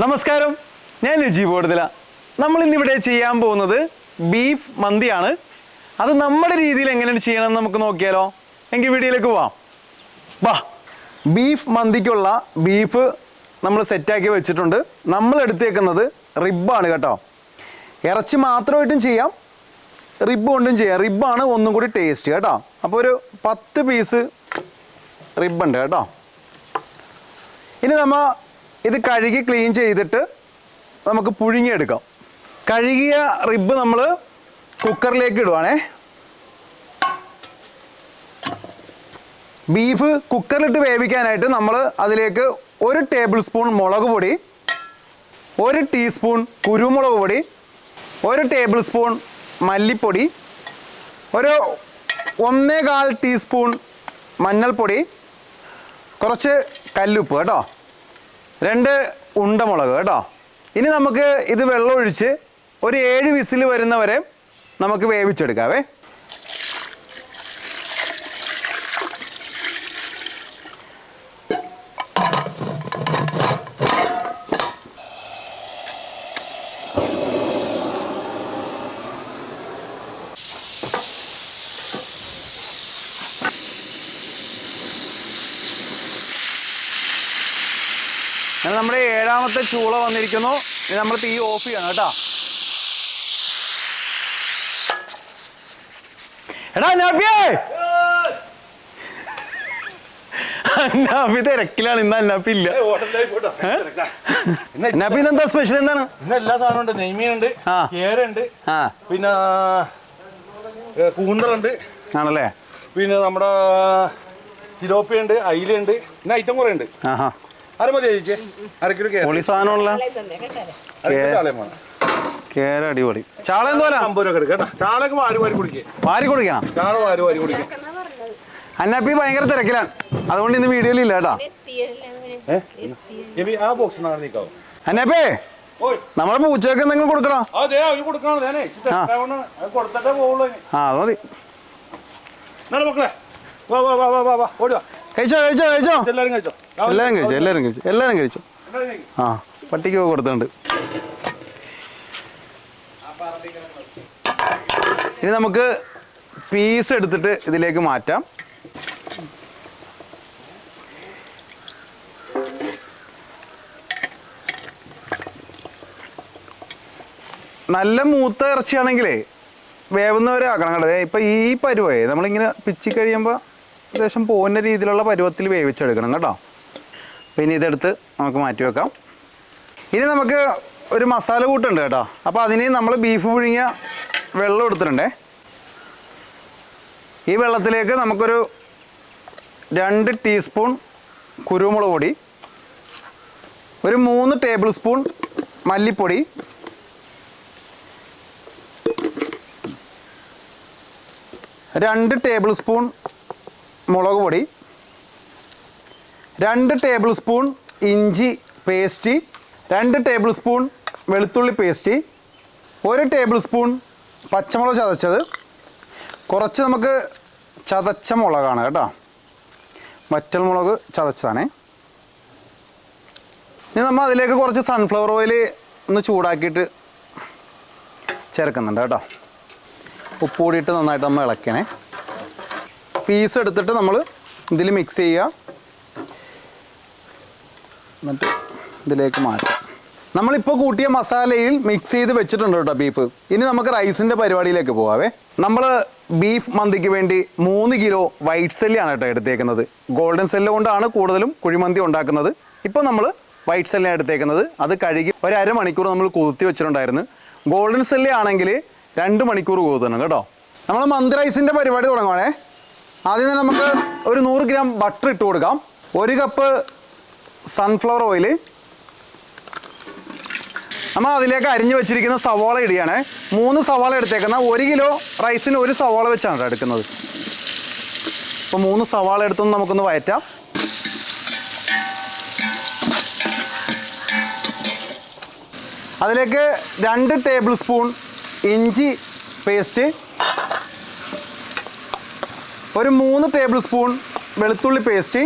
നമസ്കാരം, ഞാൻ രുചി ബോർഡില. നമ്മൾ ഇന്നിവിടെ ചെയ്യാൻ പോകുന്നത് ബീഫ് മന്തിയാണ്. അത് നമ്മുടെ രീതിയിൽ എങ്ങനെയാണ് ചെയ്യണമെന്ന് നമുക്ക് നോക്കിയാലോ. എങ്കിൽ വീഡിയോയിലേക്ക് പോവാം. വാ. ബീഫ് മന്തിക്കുള്ള ബീഫ് നമ്മൾ സെറ്റാക്കി വെച്ചിട്ടുണ്ട്. നമ്മൾ എടുത്തേക്കുന്നത് റിബാണ് കേട്ടോ. ഇറച്ചി മാത്രമായിട്ടും ചെയ്യാം, റിബ് കൊണ്ടും ചെയ്യാം. റിബാണ് ഒന്നും കൂടി ടേസ്റ്റ് കേട്ടോ. അപ്പോൾ ഒരു 10 പീസ് റിബുണ്ട് കേട്ടോ. ഇനി നമ്മൾ ഇത് കഴുകി ക്ലീൻ ചെയ്തിട്ട് നമുക്ക് പുഴുങ്ങിയെടുക്കാം. കഴുകിയ റിബ് നമ്മൾ കുക്കറിലേക്ക് ഇടുവാണേ. ബീഫ് കുക്കറിലിട്ട് വേവിക്കാനായിട്ട് നമ്മൾ അതിലേക്ക് 1 ടേബിൾ സ്പൂൺ മുളക് പൊടി, 1 ടീസ്പൂൺ കുരുമുളക് പൊടി, 1 ടേബിൾ സ്പൂൺ മല്ലിപ്പൊടി, ഒരു 1.25 ടീസ്പൂൺ മഞ്ഞൾപ്പൊടി, കുറച്ച് കല്ലുപ്പ് കേട്ടോ, 2 ഉണ്ടമുളക് കേട്ടോ. ഇനി നമുക്ക് ഇത് വെള്ളം ഒഴിച്ച് ഒരു 7 വിസിൽ വരുന്നവരെ നമുക്ക് വേവിച്ചെടുക്കാവേ. അങ്ങനെ നമ്മുടെ 7ാമത്തെ ചൂള വന്നിരിക്കുന്നു. ഇനി നമ്മൾ തീ ഓഫ് ചെയ്യണം കേട്ടോ. എടാ നബിയേ, നബി തിരക്കിലാണ്. ഇന്ന് അന്നാപ്പി ഇല്ല. നബി എന്താ സ്പെഷ്യൽ? എന്താണ് ഇന്ന്? എല്ലാ സാധനം ഉണ്ട്. നെയ്മീനുണ്ട്, കേരുണ്ട്, പിന്നെ കൂന്തളുണ്ട് ആണല്ലേ, പിന്നെ നമ്മുടെ സിലോപ്പിയുണ്ട്, അയിലുണ്ട്, പിന്നെ ഐറ്റം കുറെ ഉണ്ട്. അരമതി ചേച്ചി, അരക്കിലോ സാധനമുള്ള കേര അടിപൊളി. ചാള എന്തോല? 50 രൂപ കേട്ടോ. ചാളക്ക് വാരി കുടിക്കുക, വാരി കുടിക്കണം. ചാള വാരി കുടിക്കുക. അന്നപ്പി ഭയങ്കര തിരക്കിലാണ്, അതുകൊണ്ട് ഇന്ന് വീഡിയോയിൽ ഇല്ല കേട്ടോ. ആ ബോക്സിനാണ് നീക്കാവും. അന്നപ്പേ, നമ്മളെ പൂച്ചയൊക്കെ എന്തെങ്കിലും കൊടുക്കണോ? കൊടുത്തിട്ടേ പോകുള്ളൂ. അത് മതി. മക്കളെ ഓടുക. കഴിച്ചോ കഴിച്ചോ കഴിച്ചോ. എല്ലാരും കഴിച്ചോ? എല്ലാരും കഴിച്ചു. ആ, പട്ടിക്ക് കൊടുത്തിട്ടുണ്ട്. ഇനി നമുക്ക് പീസ് എടുത്തിട്ട് ഇതിലേക്ക് മാറ്റാം. നല്ല മൂത്ത ഇറച്ചിയാണെങ്കിലേ വേവുന്നവരെ ആക്കണം കേട്ടോ. ഇപ്പം ഈ പരുവേ നമ്മളിങ്ങനെ പിച്ചി കഴിയുമ്പോൾ ഏകദേശം പോകുന്ന രീതിയിലുള്ള പരുവത്തിൽ വേവിച്ചെടുക്കണം കേട്ടോ. പിന്നെ ഇതെടുത്ത് നമുക്ക് മാറ്റി വെക്കാം. ഇനി നമുക്ക് ഒരു മസാല കൂട്ടുണ്ട് കേട്ടോ. അപ്പോൾ അതിന് നമ്മൾ ബീഫ് പുഴുങ്ങിയ വെള്ളം എടുത്തിട്ടുണ്ടേ. ഈ വെള്ളത്തിലേക്ക് നമുക്കൊരു 2 ടീസ്പൂൺ കുരുമുളക് പൊടി, ഒരു 3 ടേബിൾ സ്പൂൺ മല്ലിപ്പൊടി, 2 ടേബിൾ സ്പൂൺ മുളക് പൊടി, 2 ടേബിൾ സ്പൂൺ ഇഞ്ചി പേസ്റ്റ്, 2 ടേബിൾ സ്പൂൺ വെളുത്തുള്ളി പേസ്റ്റ്, 1 ടേബിൾ സ്പൂൺ പച്ചമുളക് ചതച്ചത്, കുറച്ച് നമുക്ക് ചതച്ച മുളകാണ് കേട്ടോ, വറ്റൽ മുളക് ചതച്ചതാണേ. ഇനി നമ്മൾ അതിലേക്ക് കുറച്ച് സൺഫ്ലവർ ഓയിൽ ഒന്ന് ചൂടാക്കിയിട്ട് ചേർക്കുന്നുണ്ട് കേട്ടോ. ഉപ്പ് കൂടിയിട്ട് നന്നായിട്ട് നമ്മൾ ഇളക്കണേ. പീസ് എടുത്തിട്ട് നമ്മൾ ഇതിൽ മിക്സ് ചെയ്യുക, എന്നിട്ട് ഇതിലേക്ക് മാറ്റാം. നമ്മളിപ്പോൾ കൂട്ടിയ മസാലയിൽ മിക്സ് ചെയ്ത് വെച്ചിട്ടുണ്ട് കേട്ടോ ബീഫ്. ഇനി നമുക്ക് റൈസിൻ്റെ പരിപാടിയിലേക്ക് പോകാവേ. നമ്മൾ ബീഫ് മന്തിക്ക് വേണ്ടി 3 കിലോ വൈറ്റ് സെല്ലാണ് കേട്ടോ എടുത്തേക്കുന്നത്. ഗോൾഡൻ സെല്ല് കൊണ്ടാണ് കൂടുതലും കുഴിമന്തി ഉണ്ടാക്കുന്നത്. ഇപ്പോൾ നമ്മൾ വൈറ്റ് സെല്ലാണ് എടുത്തേക്കുന്നത്. അത് കഴുകി ഒരു അരമണിക്കൂർ നമ്മൾ കുതിർത്തി വെച്ചിട്ടുണ്ടായിരുന്നു. ഗോൾഡൻ സെല്ല് ആണെങ്കിൽ 2 മണിക്കൂർ കുതിർത്തണം കേട്ടോ. നമ്മൾ മന്തി റൈസിൻ്റെ പരിപാടി തുടങ്ങുവാണേ. ആദ്യം തന്നെ നമുക്ക് ഒരു 100 ഗ്രാം ബട്ടർ ഇട്ട് കൊടുക്കാം. 1 കപ്പ് സൺഫ്ലവർ ഓയിൽ. നമ്മൾ അതിലേക്ക് അരിഞ്ഞു വെച്ചിരിക്കുന്ന സവാള ഇടുകയാണ്. 3 സവാള എടുത്തേക്കുന്ന 1 കിലോ റൈസിന് 1 സവാള വെച്ചാണ് എടുക്കുന്നത്. അപ്പോൾ 3 സവാള എടുത്തൊന്ന് നമുക്കൊന്ന് വഴറ്റാം. അതിലേക്ക് 2 ടേബിൾ സ്പൂൺ ഇഞ്ചി പേസ്റ്റ്, ഒരു 3 ടേബിൾ സ്പൂൺ വെളുത്തുള്ളി പേസ്റ്റ്,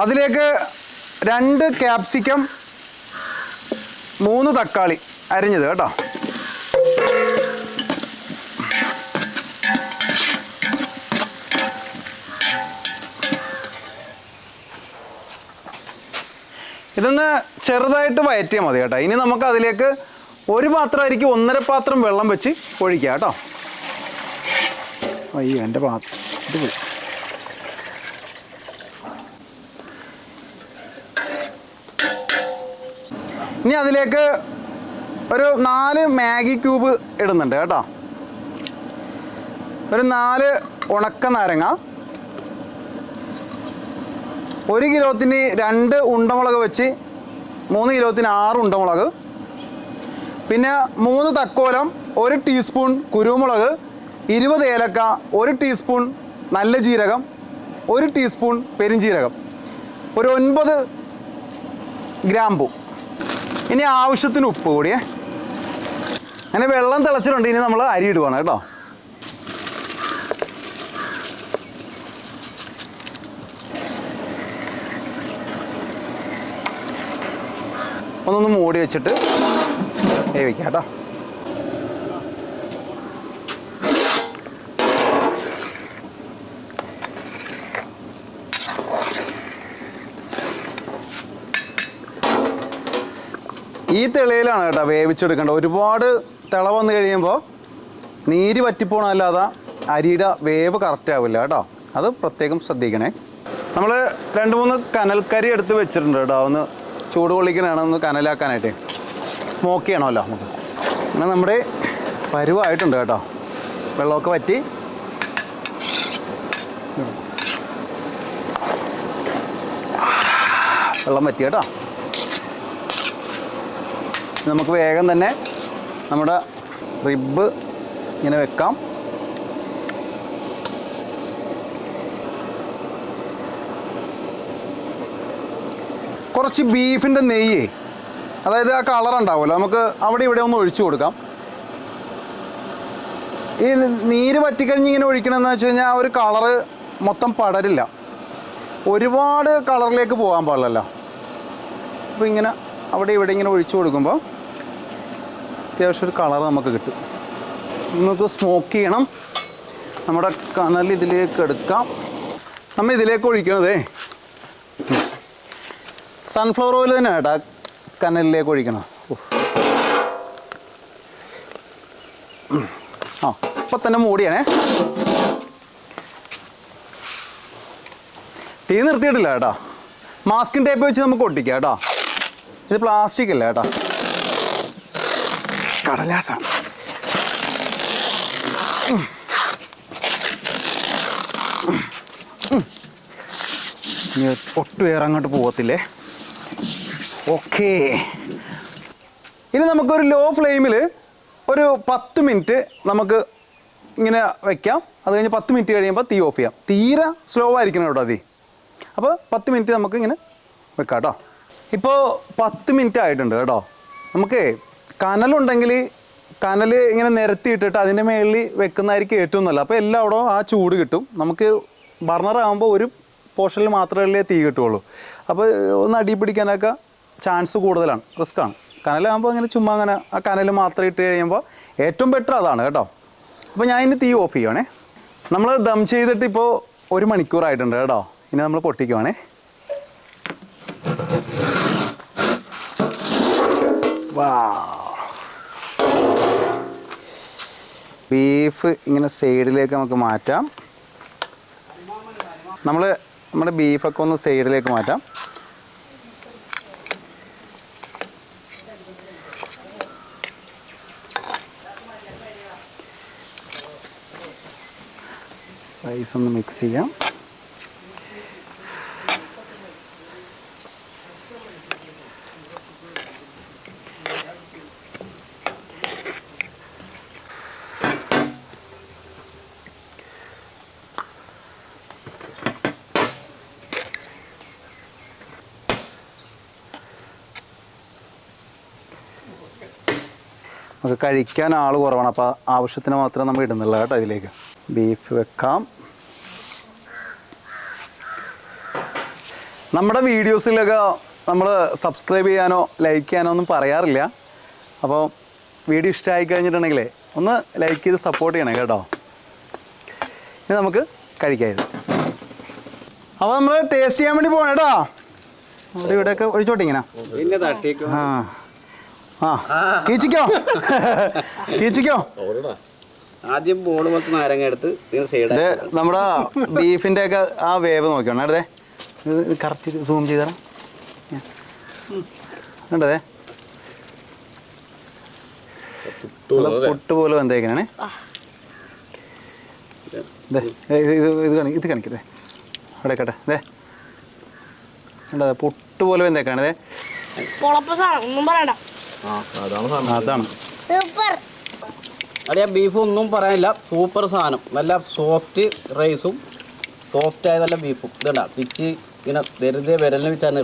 അതിലേക്ക് 2 ക്യാപ്സിക്കം, 3 തക്കാളി അരിഞ്ഞത് കേട്ടോ. ഇതൊന്ന് ചെറുതായിട്ട് വയറ്റിയാൽ മതി കേട്ടോ. ഇനി നമുക്ക് അതിലേക്ക് 1 പാത്രം അരിക്ക് 1.5 പാത്രം വെള്ളം വെച്ച് ഒഴിക്കുക കേട്ടോ. അയ്യോ എൻ്റെ പാത്രം ഇത് പോയി. ഇനി അതിലേക്ക് ഒരു 4 മാഗി ക്യൂബ് ഇടുന്നുണ്ട് കേട്ടോ. ഒരു 4 ഉണക്ക നാരങ്ങ, 1 കിലോത്തിന് 2 ഉണ്ടമുളക് വെച്ച് 3 കിലോത്തിന് 6 ഉണ്ടമുളക്, പിന്നെ 3 തക്കോലം, 1 ടീസ്പൂൺ കുരുമുളക്, 20 ഏലക്ക, 1 ടീസ്പൂൺ നല്ല ജീരകം, 1 ടീസ്പൂൺ പെരിഞ്ജീരകം, ഒരു 9 ഗ്രാമ്പു. ഇനി ആവശ്യത്തിന് ഉപ്പ് കൂടിയേ. അങ്ങനെ വെള്ളം തിളച്ചിട്ടുണ്ട്. ഇനി നമ്മൾ അരി ഇടുവാണ് കേട്ടോ. ഒന്നൊന്ന് മൂടി വെച്ചിട്ട് വേവിക്കാം കേട്ടോ. ഈ തെളിയിലാണ് കേട്ടോ വേവിച്ചെടുക്കേണ്ടത്. ഒരുപാട് തിള വന്നു കഴിയുമ്പോൾ നീര് വറ്റിപ്പോണല്ലാതെ അരിയുടെ വേവ് കറക്റ്റ് ആവില്ല കേട്ടോ. അത് പ്രത്യേകം ശ്രദ്ധിക്കണേ. നമ്മൾ 2-3 കനൽക്കരി എടുത്ത് വെച്ചിട്ടുണ്ട് കേട്ടോ. ഒന്ന് ചൂട് കൊള്ളിക്കണതാണ്, ഒന്ന് കനലാക്കാനായിട്ട്. സ്മോക്ക് ചെയ്യണമല്ലോ നമുക്ക്. അങ്ങനെ നമ്മുടെ പരുവായിട്ടുണ്ട് കേട്ടോ. വെള്ളമൊക്കെ വറ്റി വെള്ളം വറ്റി കേട്ടോ. നമുക്ക് വേഗം തന്നെ നമ്മുടെ റിബ് ഇങ്ങനെ വെക്കാം. കുറച്ച് ബീഫിൻ്റെ നെയ്യ്, അതായത് ആ കളർ ഉണ്ടാവുമല്ലോ, നമുക്ക് അവിടെ ഇവിടെ ഒന്ന് ഒഴിച്ചു കൊടുക്കാം. ഈ നീര് വറ്റിക്കഴിഞ്ഞ് ഇങ്ങനെ ഒഴിക്കണമെന്ന് വെച്ച് കഴിഞ്ഞാൽ ആ ഒരു കളറ് മൊത്തം പടരില്ല. ഒരുപാട് കളറിലേക്ക് പോകാൻ പാടില്ലല്ലോ. അപ്പോൾ ഇങ്ങനെ അവിടെ ഇവിടെ ഇങ്ങനെ ഒഴിച്ചു കൊടുക്കുമ്പോൾ അത്യാവശ്യം ഒരു കളർ നമുക്ക് കിട്ടും. നമുക്ക് സ്മോക്ക് ചെയ്യണം. നമ്മുടെ കനൽ ഇതിലേക്ക് എടുക്കാം. നമ്മൾ ഇതിലേക്ക് ഒഴിക്കണതേ സൺഫ്ലവർ ഓയിൽ തന്നെ കേട്ടോ. കനലിലേക്ക് ഒഴിക്കണം. ആ ഇപ്പം തന്നെ മൂടിയാണേ. തീ നിർത്തിയിട്ടില്ല കേട്ടോ. മാസ്കിൻ ടേപ്പ് വെച്ച് നമുക്ക് ഒട്ടിക്കാം കേട്ടോ. ഇത് പ്ലാസ്റ്റിക് അല്ല കേട്ടോ, കടലാസാണ്. ഒട്ടും വേറെ അങ്ങോട്ട് പോകത്തില്ലേ. ഓക്കേ, ഇനി നമുക്കൊരു ലോ ഫ്ലെയിമിൽ ഒരു 10 മിനിറ്റ് നമുക്ക് ഇങ്ങനെ വയ്ക്കാം. അത് കഴിഞ്ഞ് 10 മിനിറ്റ് കഴിയുമ്പോൾ തീ ഓഫ് ചെയ്യാം. തീരെ സ്ലോ ആയിരിക്കണം കേട്ടോ തീ. അപ്പോൾ 10 മിനിറ്റ് നമുക്ക് ഇങ്ങനെ വെക്കാം കേട്ടോ. ഇപ്പോൾ 10 മിനിറ്റ് ആയിട്ടുണ്ട് കേട്ടോ. നമുക്ക് കനലുണ്ടെങ്കിൽ കനൽ ഇങ്ങനെ നിരത്തിയിട്ടിട്ട് അതിൻ്റെ മേളിൽ വെക്കുന്നതായിരിക്കും ഏറ്റവും നല്ലത്. അപ്പോൾ എല്ലായിടവും ആ ചൂട് കിട്ടും. നമുക്ക് ബർണറാകുമ്പോൾ ഒരു പോർഷനിൽ മാത്രമല്ലേ തീ കിട്ടുകയുള്ളൂ. അപ്പോൾ ഒന്ന് അടി പിടിക്കാനൊക്കെ ചാൻസ് കൂടുതലാണ്, റിസ്ക്കാണ്. കനലാകുമ്പോൾ അങ്ങനെ ചുമ്മാ അങ്ങനെ ആ കനൽ മാത്രം ഇട്ട് കഴിയുമ്പോൾ ഏറ്റവും ബെറ്റർ അതാണ് കേട്ടോ. അപ്പോൾ ഞാൻ ഇനി തീ ഓഫ് ചെയ്യുവാണേ. നമ്മൾ ദം ചെയ്തിട്ട് ഇപ്പോൾ 1 മണിക്കൂറായിട്ടുണ്ട് കേട്ടോ. ഇനി നമ്മൾ പൊട്ടിക്കുവാണേ. ബീഫ് ഇങ്ങനെ സൈഡിലേക്ക് നമുക്ക് മാറ്റാം. നമ്മുടെ ബീഫൊക്കെ ഒന്ന് സൈഡിലേക്ക് മാറ്റാം. റൈസ് ഒന്ന് മിക്സ് ചെയ്യാം. നമുക്ക് കഴിക്കാൻ ആൾ കുറവാണ്, അപ്പോൾ ആവശ്യത്തിന് മാത്രമേ നമ്മൾ ഇടുന്നുള്ളൂ കേട്ടോ. ഇതിലേക്ക് ബീഫ് വെക്കാം. നമ്മുടെ വീഡിയോസിലൊക്കെ നമ്മൾ സബ്സ്ക്രൈബ് ചെയ്യാനോ ലൈക്ക് ചെയ്യാനോ ഒന്നും പറയാറില്ല. അപ്പോൾ വീഡിയോ ഇഷ്ടമായി കഴിഞ്ഞിട്ടുണ്ടെങ്കിലേ ഒന്ന് ലൈക്ക് ചെയ്ത് സപ്പോർട്ട് ചെയ്യണം കേട്ടോ. ഇനി നമുക്ക് കഴിക്കായിരുന്നു. അപ്പോൾ നമ്മൾ ടേസ്റ്റ് ചെയ്യാൻ വേണ്ടി പോകണം കേട്ടോ. അവിടെ ഇവിടെയൊക്കെ ഒഴിച്ചോട്ടെ ഇങ്ങനെ. ആ ആ കീച്ചിക്കോ കീച്ചിക്കോ. ആദ്യം ബോൾ മൊത്തം നാരങ്ങ എടുത്ത് സൈഡ് നമ്മുടെ ബീഫിൻ്റെ ഒക്കെ ആ വേവ് നോക്കിയാണ് അടുത്തേ. ഇത് കറക്റ്റ് സൂം ചെയ്തേരാ. കണ്ടതേ പുട്ട് പോലെ വെന്തേക്കാനാണ്. ഇത് കാണിക്കട്ടെ അവിടെ കേട്ടെ. ഇതേ കണ്ടത് പുട്ട് പോലെ വെന്തേക്കാണ്. ഇതേ അതാണ് അടിയാ ബീഫ് ഒന്നും പറയാനില്ല. സൂപ്പർ സാധനം. നല്ല സോഫ്റ്റ് റൈസും സോഫ്റ്റ് ആയ നല്ല ബീഫും. ഇതണ്ട പിച്ച് ഇങ്ങനെ വെറുതെ വിരലിന് വെച്ചാൽ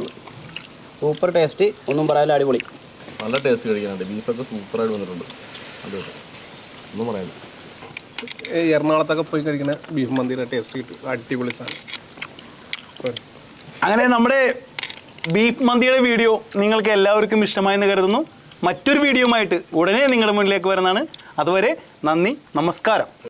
സൂപ്പർ ടേസ്റ്റ്. ഒന്നും പറയാനില്ല, അടിപൊളി. നല്ല ടേസ്റ്റ് കഴിക്കാനുണ്ട്. ബീഫൊക്കെ സൂപ്പറായിട്ട് വന്നിട്ടുണ്ട്. അതെ ഒന്നും പറയാനില്ല. എറണാകുളത്തൊക്കെ പോയി കഴിക്കുന്ന ബീഫ് മന്തിയുടെ ടേസ്റ്റ് കിട്ടും. അടിപൊളി സാധനം. അങ്ങനെ നമ്മുടെ ബീഫ് മന്തിയുടെ വീഡിയോ നിങ്ങൾക്ക് എല്ലാവർക്കും ഇഷ്ടമായെന്ന് കരുതുന്നു. മറ്റൊരു വീഡിയോയുമായിട്ട് ഉടനെ നിങ്ങളുടെ മുന്നിലേക്ക് വരുന്നതാണ്. അതുവരെ നന്ദി, നമസ്കാരം.